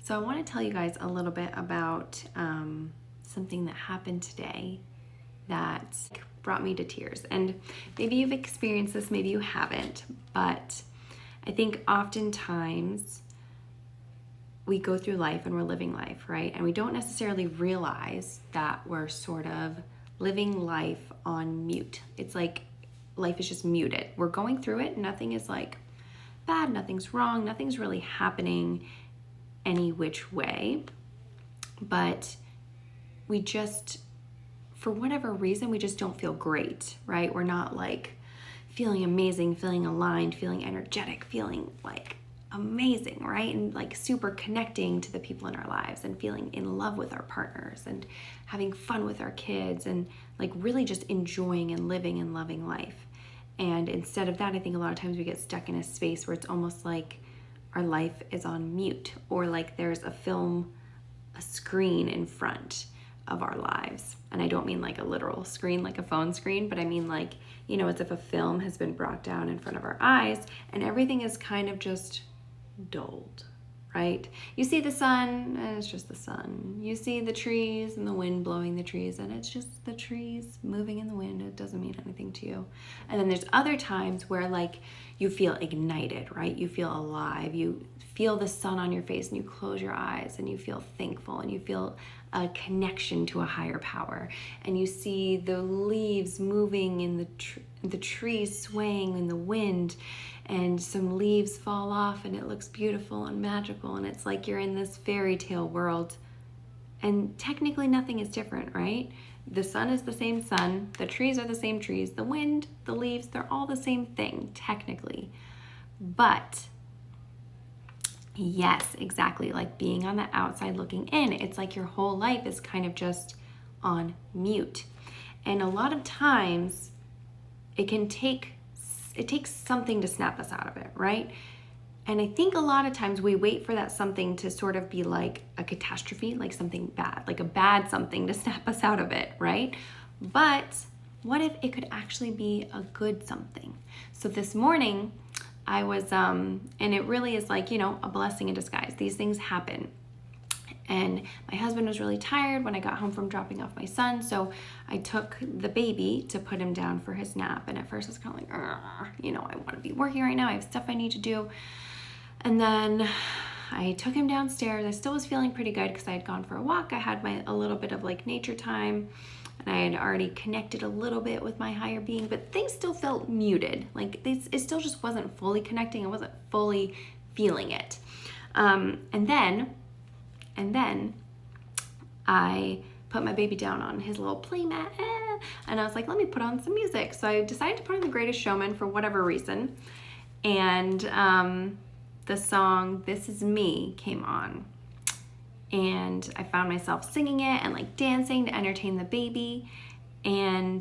So I want to tell you guys a little bit about something that happened today that brought me to tears. And maybe you've experienced this, maybe you haven't, but I think oftentimes we go through life and we're living life, right? And we don't necessarily realize that we're sort of living life on mute. It's like life is just muted. We're going through it. Nothing is like bad, nothing's wrong, nothing's really happening any which way. But we just, for whatever reason, we just don't feel great, right? We're not like feeling amazing, feeling aligned, feeling energetic, feeling like amazing, right? And like super connecting to the people in our lives and feeling in love with our partners and having fun with our kids and like really just enjoying and living and loving life. And instead of that, I think a lot of times we get stuck in a space where it's almost like our life is on mute, or like there's a screen in front of our lives. And I don't mean like a literal screen, like a phone screen, but I mean like, as if a film has been brought down in front of our eyes and everything is kind of just dulled, right? You see the sun and it's just the sun. You see the trees and the wind blowing the trees and it's just the trees moving in the wind. It doesn't mean anything to you. And then there's other times where like you feel ignited, right? You feel alive. You feel the sun on your face and you close your eyes and you feel thankful and you feel a connection to a higher power. And you see the leaves moving in the trees swaying in the wind, and some leaves fall off and it looks beautiful and magical, and it's like you're in this fairy tale world. And technically nothing is different, right? The sun is the same sun, the trees are the same trees, the wind, the leaves, they're all the same thing technically. But yes, exactly, like being on the outside looking in, it's like your whole life is kind of just on mute. And a lot of times it takes something to snap us out of it, right? And I think a lot of times we wait for that something to sort of be like a catastrophe, like something bad, like a bad something to snap us out of it, right? But what if it could actually be a good something? So this morning I was, and it really is like, a blessing in disguise. These things happen. And my husband was really tired when I got home from dropping off my son, so I took the baby to put him down for his nap. And at first I was kind of like, I want to be working right now. I have stuff I need to do. And then I took him downstairs. I still was feeling pretty good because I had gone for a walk. I had a little bit of like nature time, and I had already connected a little bit with my higher being, but things still felt muted. Like it still just wasn't fully connecting. I wasn't fully feeling it. And then I put my baby down on his little play mat, and I was like, let me put on some music. So I decided to put on The Greatest Showman for whatever reason. And the song This Is Me came on. And I found myself singing it and like dancing to entertain the baby. And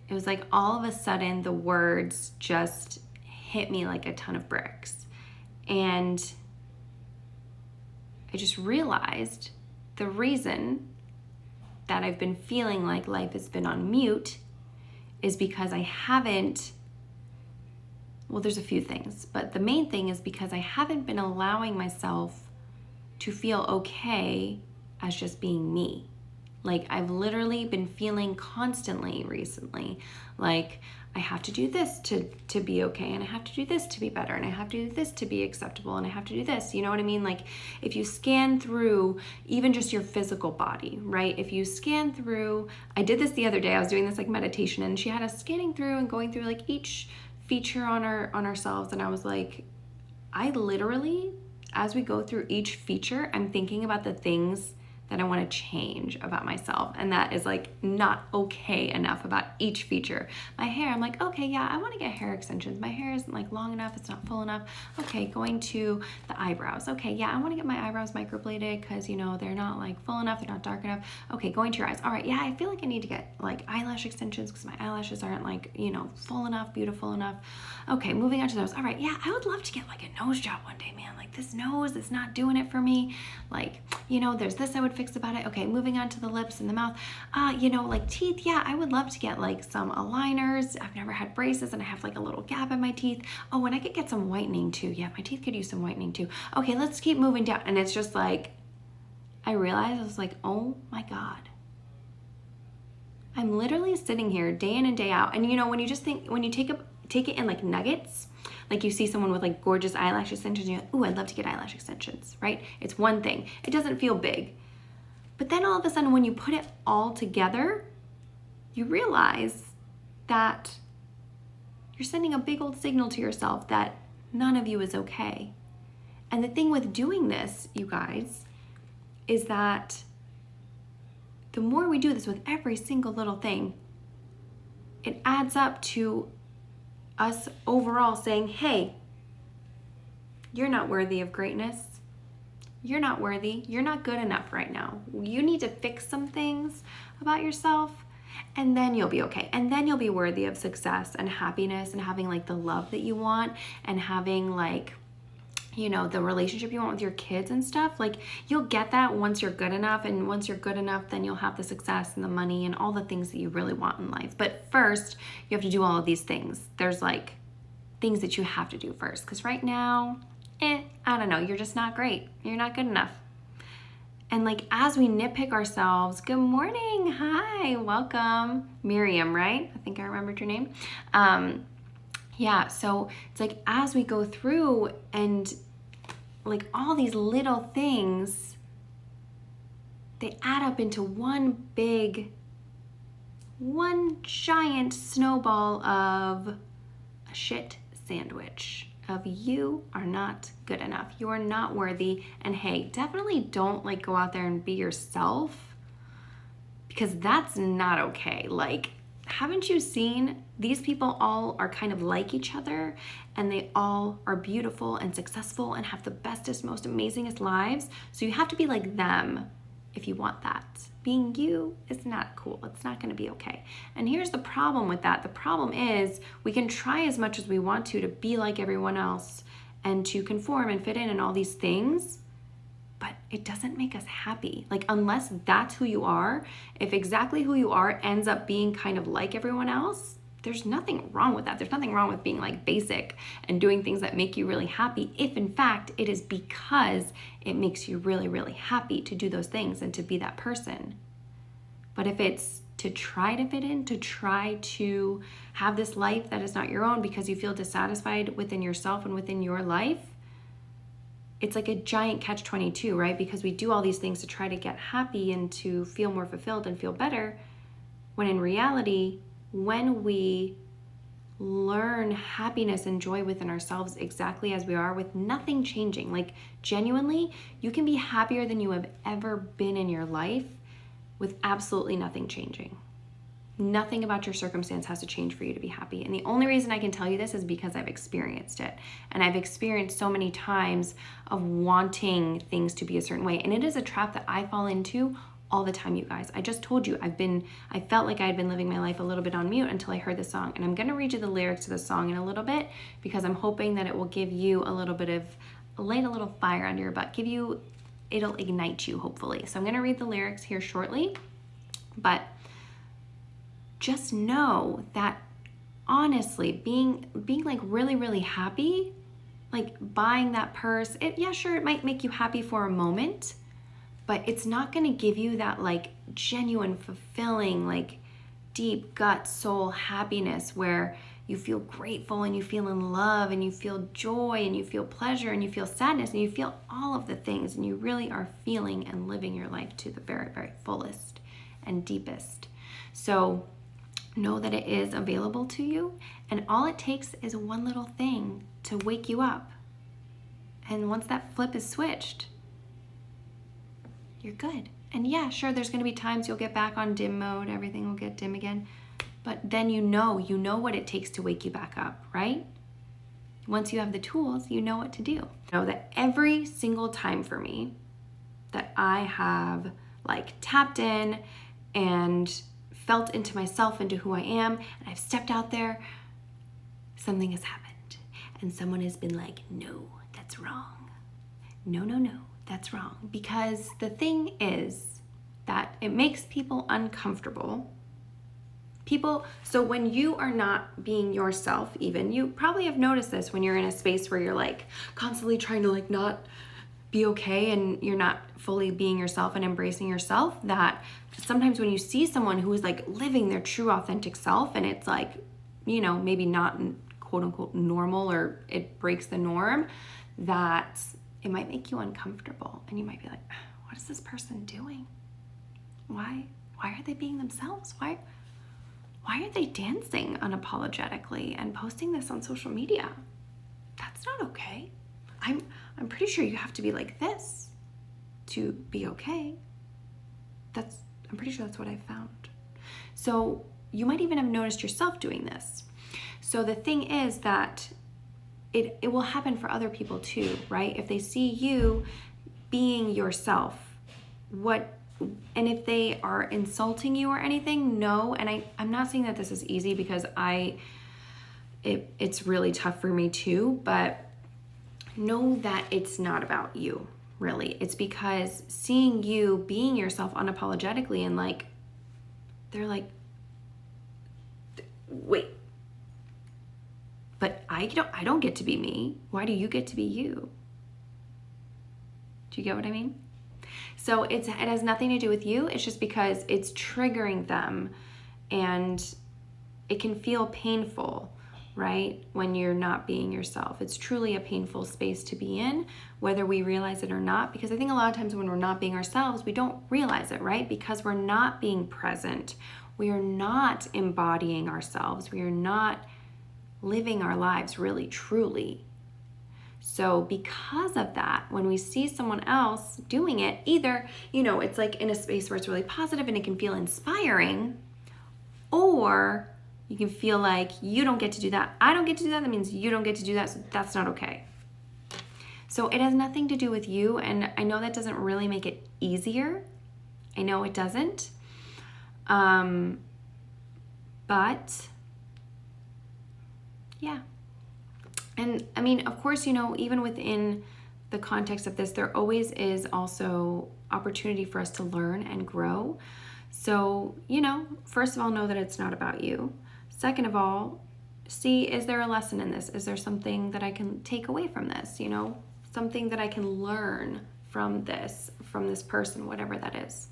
it was like all of a sudden the words just hit me like a ton of bricks. And I just realized the reason that I've been feeling like life has been on mute is because I haven't, well, there's a few things, but the main thing is because I haven't been allowing myself to feel okay as just being me. Like I've literally been feeling constantly recently like I have to do this to be okay, and I have to do this to be better, and I have to do this to be acceptable, and I have to do this, you know what I mean? Like if you scan through even just your physical body, right? If you scan through, I did this the other day, I was doing this like meditation, and she had us scanning through and going through like each feature on ourselves, and I was like, I literally, as we go through each feature, I'm thinking about the things that I want to change about myself, and that is like not okay enough about each feature. My hair, I'm like, okay, yeah, I want to get hair extensions. My hair isn't like long enough, it's not full enough. Okay, going to the eyebrows. Okay, yeah, I want to get my eyebrows microbladed because they're not like full enough, they're not dark enough. Okay, going to your eyes. All right, yeah, I feel like I need to get like eyelash extensions because my eyelashes aren't like full enough, beautiful enough. Okay, moving on to those. All right, yeah, I would love to get like a nose job one day, man. Like this nose is not doing it for me. Like there's this I would fix about it. Okay, moving on to the lips and the mouth. Like teeth, yeah, I would love to get like some aligners. I've never had braces and I have like a little gap in my teeth. Oh, and I could get some whitening too. Yeah, my teeth could use some whitening too. Okay, let's keep moving down. And it's just like I realized, I was like, oh my God. I'm literally sitting here day in and day out. And you know, when you just think, when you take it in like nuggets, like you see someone with like gorgeous eyelash extensions, and you're like, ooh, I'd love to get eyelash extensions, right? It's one thing. It doesn't feel big. But then all of a sudden, when you put it all together, you realize that you're sending a big old signal to yourself that none of you is okay. And the thing with doing this, you guys, is that the more we do this with every single little thing, it adds up to us overall saying, hey, you're not worthy of greatness. You're not worthy. You're not good enough right now. You need to fix some things about yourself, and then you'll be okay. And then you'll be worthy of success and happiness and having like the love that you want and having like, you know, the relationship you want with your kids and stuff. Like, you'll get that once you're good enough. And once you're good enough, then you'll have the success and the money and all the things that you really want in life. But first, you have to do all of these things. There's like things that you have to do first. Because right now, I don't know, you're just not great. You're not good enough. And like, as we nitpick ourselves, good morning, hi, welcome. Miriam, right? I think I remembered your name. Yeah, so it's like, as we go through and like all these little things, they add up into one giant snowball of a shit sandwich of you are not good enough. You are not worthy. And hey, definitely don't like go out there and be yourself, because that's not okay. Like, haven't you seen these people all are kind of like each other, and they all are beautiful and successful and have the bestest, most amazingest lives? So you have to be like them if you want that. Being you is not cool. It's not going to be okay. And here's the problem with that. The problem is we can try as much as we want to be like everyone else and to conform and fit in and all these things, but it doesn't make us happy. Like, unless that's who you are, if exactly who you are ends up being kind of like everyone else, there's nothing wrong with that. There's nothing wrong with being like basic and doing things that make you really happy, if in fact it is because it makes you really, really happy to do those things and to be that person. But if it's to try to fit in, to try to have this life that is not your own because you feel dissatisfied within yourself and within your life, it's like a giant catch-22, right? Because we do all these things to try to get happy and to feel more fulfilled and feel better, when in reality, when we learn happiness and joy within ourselves exactly as we are, with nothing changing, like genuinely, you can be happier than you have ever been in your life with absolutely nothing changing. Nothing about your circumstance has to change for you to be happy. And the only reason I can tell you this is because I've experienced it. And I've experienced so many times of wanting things to be a certain way. And it is a trap that I fall into all the time, you guys. I just told you, I felt like I had been living my life a little bit on mute until I heard the song. And I'm gonna read you the lyrics to the song in a little bit, because I'm hoping that it will give you a little bit of, light a little fire under your butt, it'll ignite you, hopefully. So I'm gonna read the lyrics here shortly, but just know that honestly, being like really, really happy, like buying that purse, it might make you happy for a moment, but it's not gonna give you that like genuine, fulfilling, like deep gut soul happiness where you feel grateful and you feel in love and you feel joy and you feel pleasure and you feel sadness and you feel all of the things, and you really are feeling and living your life to the very, very fullest and deepest. So know that it is available to you, and all it takes is one little thing to wake you up. And once that flip is switched, you're good. And yeah, sure, there's going to be times you'll get back on dim mode, everything will get dim again, but then you know what it takes to wake you back up, right? Once you have the tools, you know what to do. Know that every single time for me that I have like tapped in and felt into myself, into who I am, and I've stepped out there, something has happened. And someone has been like, no, that's wrong. No, that's wrong. Because the thing is that it makes people uncomfortable. So when you are not being yourself, even, you probably have noticed this when you're in a space where you're like constantly trying to like not be okay and you're not fully being yourself and embracing yourself, that sometimes when you see someone who is like living their true authentic self and it's like, you know, maybe not quote unquote normal or it breaks the norm, that it might make you uncomfortable and you might be like, what is this person doing? Why are they being themselves? Why are they dancing unapologetically and posting this on social media? That's not okay. I'm pretty sure you have to be like this to be okay. I'm pretty sure that's what I found. So you might even have noticed yourself doing this. So the thing is that it will happen for other people too, right? If they see you being yourself, and if they are insulting you or anything, no. And I'm not saying that this is easy because it's really tough for me too, but know that it's not about you, really. It's because seeing you being yourself unapologetically and like, they're like, wait, but I don't get to be me. Why do you get to be you? Do you get what I mean? So it has nothing to do with you. It's just because it's triggering them and it can feel painful, right? When you're not being yourself. It's truly a painful space to be in, whether we realize it or not. Because I think a lot of times when we're not being ourselves, we don't realize it, right? Because we're not being present. We are not embodying ourselves. We are not living our lives really, truly. So because of that, when we see someone else doing it, either, you know, it's like in a space where it's really positive and it can feel inspiring, or you can feel like you don't get to do that. I don't get to do that. That means you don't get to do that. So that's not okay. So it has nothing to do with you. And I know that doesn't really make it easier. I know it doesn't. But yeah. And I mean, of course, you know, even within the context of this, there always is also opportunity for us to learn and grow. So, you know, first of all, know that it's not about you. Second of all, see, is there a lesson in this? Is there something that I can take away from this? You know, something that I can learn from this person, whatever that is.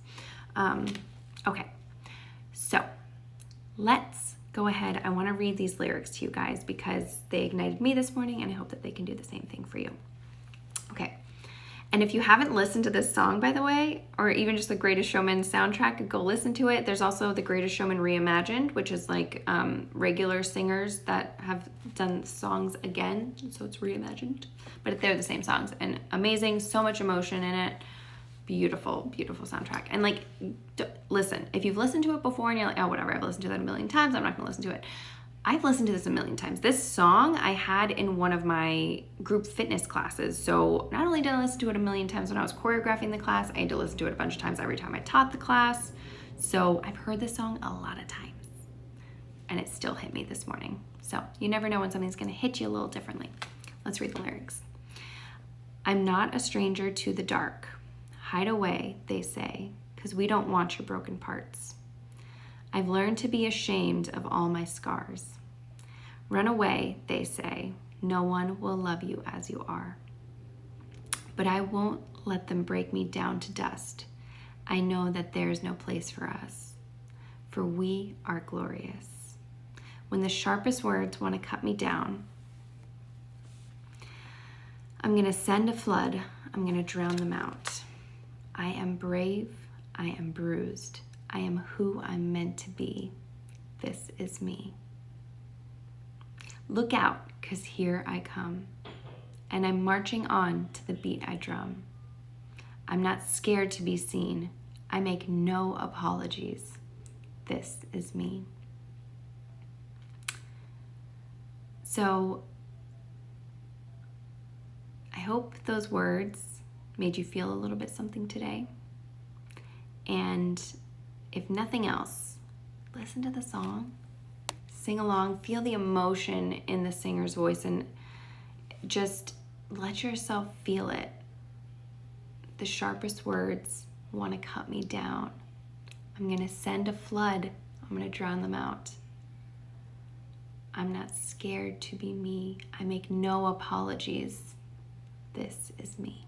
Okay, so let's go ahead. I want to read these lyrics to you guys because they ignited me this morning and I hope that they can do the same thing for you. Okay. And if you haven't listened to this song, by the way, or even just the Greatest Showman soundtrack, go listen to it. There's also the Greatest Showman Reimagined, which is like regular singers that have done songs again. So it's reimagined, but they're the same songs and amazing. So much emotion in it. Beautiful, beautiful soundtrack. And like, listen, if you've listened to it before and you're like, oh, whatever, I've listened to that a million times, I'm not gonna listen to it. I've listened to this a million times. This song I had in one of my group fitness classes. So not only did I listen to it a million times when I was choreographing the class, I had to listen to it a bunch of times every time I taught the class. So I've heard this song a lot of times and it still hit me this morning. So you never know when something's gonna hit you a little differently. Let's read the lyrics. I'm not a stranger to the dark. Hide away, they say, because we don't want your broken parts. I've learned to be ashamed of all my scars. Run away, they say. No one will love you as you are. But I won't let them break me down to dust. I know that there's no place for us, for we are glorious. When the sharpest words want to cut me down, I'm going to send a flood. I'm going to drown them out. I am brave, I am bruised, I am who I'm meant to be. This is me. Look out, 'cause here I come, and I'm marching on to the beat I drum. I'm not scared to be seen, I make no apologies. This is me. So, I hope those words made you feel a little bit something today. And if nothing else, listen to the song, sing along, feel the emotion in the singer's voice, and just let yourself feel it. The sharpest words want to cut me down. I'm going to send a flood. I'm going to drown them out. I'm not scared to be me. I make no apologies. This is me.